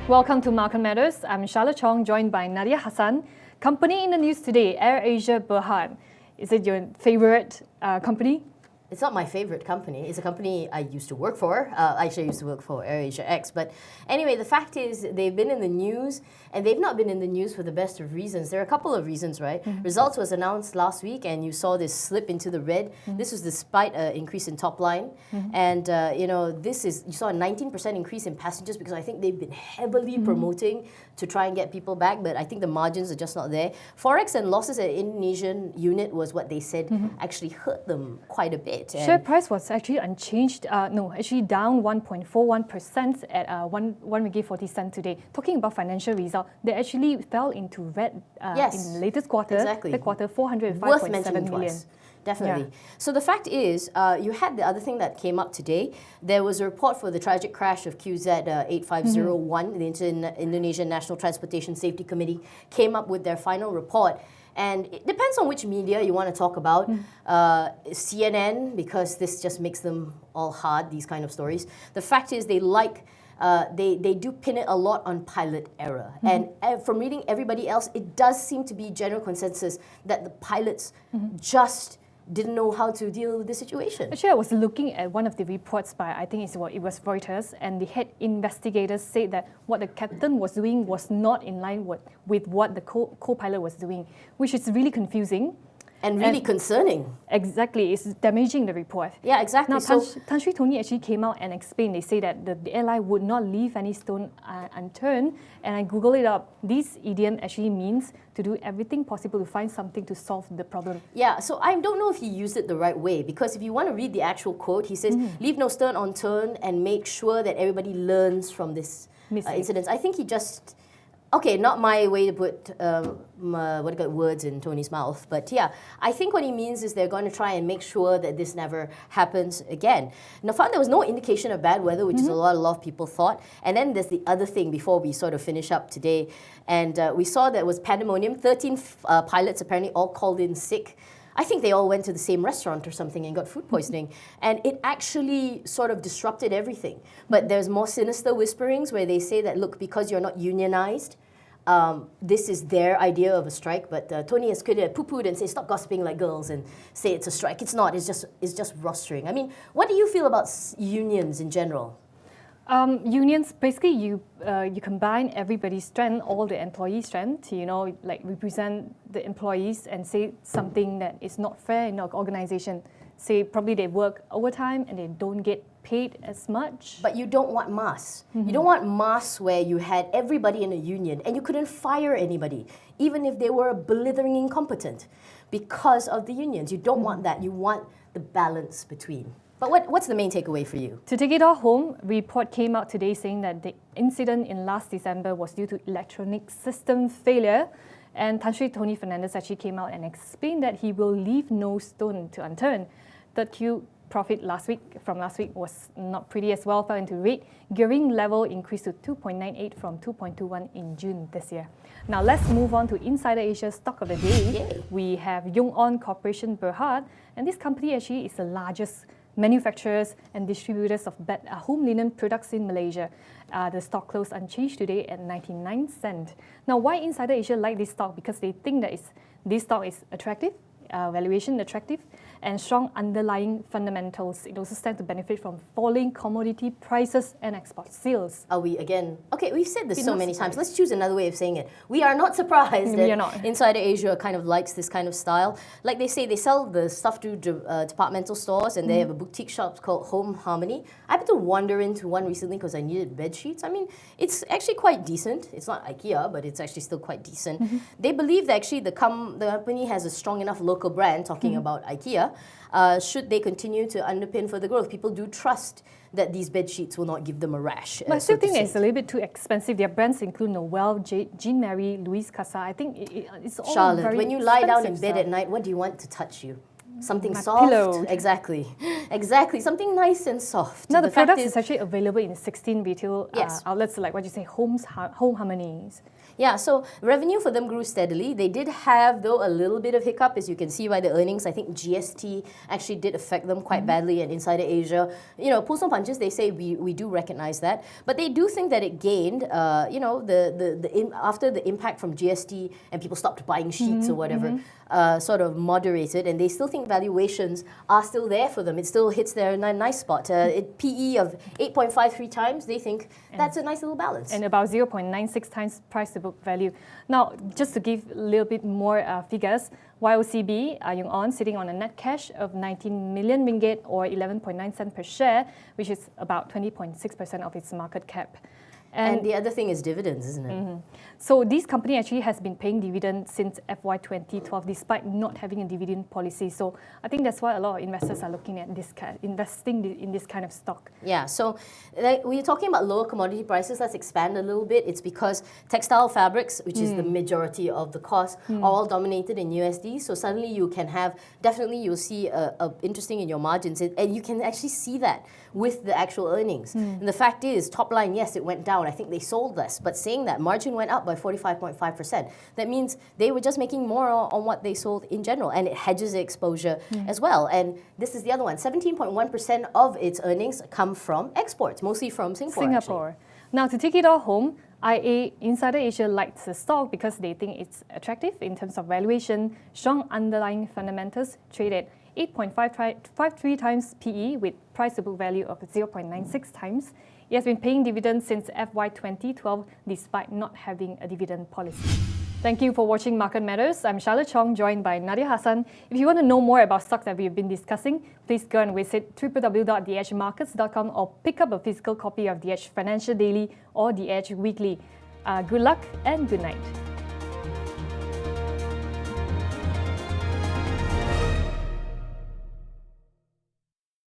Welcome to Market Matters. I'm Charlotte Chong, joined by Nadia Hassan. Company in the news today, AirAsia Bhd. Is it your favorite company? It's not my favorite company. It's a company I used to work for. Actually, I used to work for AirAsia X. But anyway, the fact is they've been in the news, and they've not been in the news for the best of reasons. There are a couple of reasons, right? Mm-hmm. Results was announced last week, and you saw this slip into the red. Mm-hmm. This was despite an increase in top line. Mm-hmm. And, you saw a 19% increase in passengers because I think they've been heavily promoting to try and get people back, but I think the margins are just not there. Forex and losses at Indonesian unit was what they said actually hurt them quite a bit. Share price was actually unchanged, actually down 1.41% at 1 ringgit 40 cents today. Talking about financial result, they actually fell into red in the latest quarter. Exactly. The quarter, 405.7 million. Definitely. Yeah. So the fact is, you had the other thing that came up today. There was a report for the tragic crash of QZ 8501. The Indonesian National Transportation Safety Committee came up with their final report. And it depends on which media you want to talk about. CNN, because this just makes them all hard, these kind of stories. The fact is they do pin it a lot on pilot error. And from reading everybody else, it does seem to be general consensus that the pilots just didn't know how to deal with the situation. Actually, I was looking at one of the reports by, I think it was Reuters, and the head investigators said that what the captain was doing was not in line with what the co-pilot was doing, which is really confusing. And really concerning. Exactly, it's damaging the report. Yeah, exactly. Now, Tan Sri Tony actually came out and explained. They say that the airline would not leave any stone unturned. And I Googled it up. This idiom actually means to do everything possible to find something to solve the problem. Yeah, so I don't know if he used it the right way, because if you want to read the actual quote, he says, leave no stone unturned and make sure that everybody learns from this incident. I think he just... Okay, not my way to put words in Tony's mouth, but yeah, I think what he means is they're going to try and make sure that this never happens again. Now, there was no indication of bad weather, which is a lot of people thought. And then there's the other thing before we sort of finish up today, and we saw that it was pandemonium. 13 pilots apparently all called in sick. I think they all went to the same restaurant or something and got food poisoning. And it actually sort of disrupted everything. But there's more sinister whisperings where they say that, look, because you're not unionized, this is their idea of a strike. But Tony has poo-pooed and said, stop gossiping like girls and say it's a strike. It's not. It's just rostering. I mean, what do you feel about unions in general? Unions, basically you combine everybody's strength, all the employees' strength, like represent the employees and say something that is not fair in the organization. Say probably they work overtime and they don't get paid as much. But you don't want mass. You don't want mass where you had everybody in a union and you couldn't fire anybody, even if they were blithering incompetent, because of the unions. You don't want that. You want the balance between. But what's the main takeaway for you? To take it all home, a report came out today saying that the incident in last December was due to electronic system failure. And Tan Sri Tony Fernandez actually came out and explained that he will leave no stone to unturned. Third Q profit from last week was not pretty as well, fell into red. Gearing level increased to 2.98 from 2.21 in June this year. Now let's move on to Insider Asia's stock of the day. Yay. We have Yoong Onn Corp Bhd, and this company actually is the largest manufacturers and distributors of home linen products in Malaysia. The stock closed unchanged today at 99 cents. Now, why Insider Asia like this stock? Because they think that this stock is attractive, valuation attractive, and strong underlying fundamentals. It also stands to benefit from falling commodity prices and export sales. Are we again? Okay, we've said this so many times. Let's choose another way of saying it. We are not surprised that Insider Asia kind of likes this kind of style. Like they say, they sell the stuff to departmental stores, and they have a boutique shop called Home Harmony. I happened to wander into one recently because I needed bed sheets. I mean, it's actually quite decent. It's not IKEA, but it's actually still quite decent. They believe that actually the company has a strong enough local brand, talking about IKEA, should they continue to underpin further growth. People do trust that these bed sheets will not give them a rash. But I still think it's a little bit too expensive. Their brands include Noel, Jean Marie, Louis Casa. I think it's all Charlotte, very when you lie down in bed stuff. at night, what do you want to touch you? Something My soft. pillow. Exactly. Something nice and soft. Now, the product is actually available in 16 retail outlets, like what you say, Home Harmonies. Yeah, so revenue for them grew steadily. They did have, though, a little bit of hiccup, as you can see by the earnings. I think GST actually did affect them quite badly, and Insider Asia, pull some punches. They say we do recognize that, but they do think that it gained, after the impact from GST and people stopped buying sheets or whatever, sort of moderated, and they still think valuations are still there for them. It still hits their nice spot. PE of 8.53 times. They think that's a nice little balance, and about 0.96 times price to book value. Now, just to give a little bit more figures, YOCB, Yoong Onn, sitting on a net cash of 19 million ringgit or 11.9 cents per share, which is about 20.6% of its market cap. And the other thing is dividends, isn't it? So this company actually has been paying dividends since FY 2012, despite not having a dividend policy. So I think that's why a lot of investors are looking at this investing in this kind of stock. Yeah. So we're talking about lower commodity prices. Let's expand a little bit. It's because textile fabrics, which is the majority of the cost, are all dominated in USD. So suddenly you can have, definitely you'll see interesting in your margins, and you can actually see that with the actual earnings. And the fact is, top line, yes, it went down. I think they sold less, but saying that, margin went up by 45.5%. That means they were just making more on what they sold in general, and it hedges the exposure as well. And this is the other one, 17.1% of its earnings come from exports, mostly from Singapore. Now, to take it all home, Insider Asia likes the stock because they think it's attractive in terms of valuation, strong underlying fundamentals, traded 8.53 times PE with price to book value of 0.96 times. It has been paying dividends since FY 2012 despite not having a dividend policy. Thank you for watching Market Matters. I'm Charlotte Chong, joined by Nadia Hassan. If you want to know more about stocks that we've been discussing, please go and visit www.theedgemarkets.com or pick up a physical copy of The Edge Financial Daily or The Edge Weekly. Good luck and good night.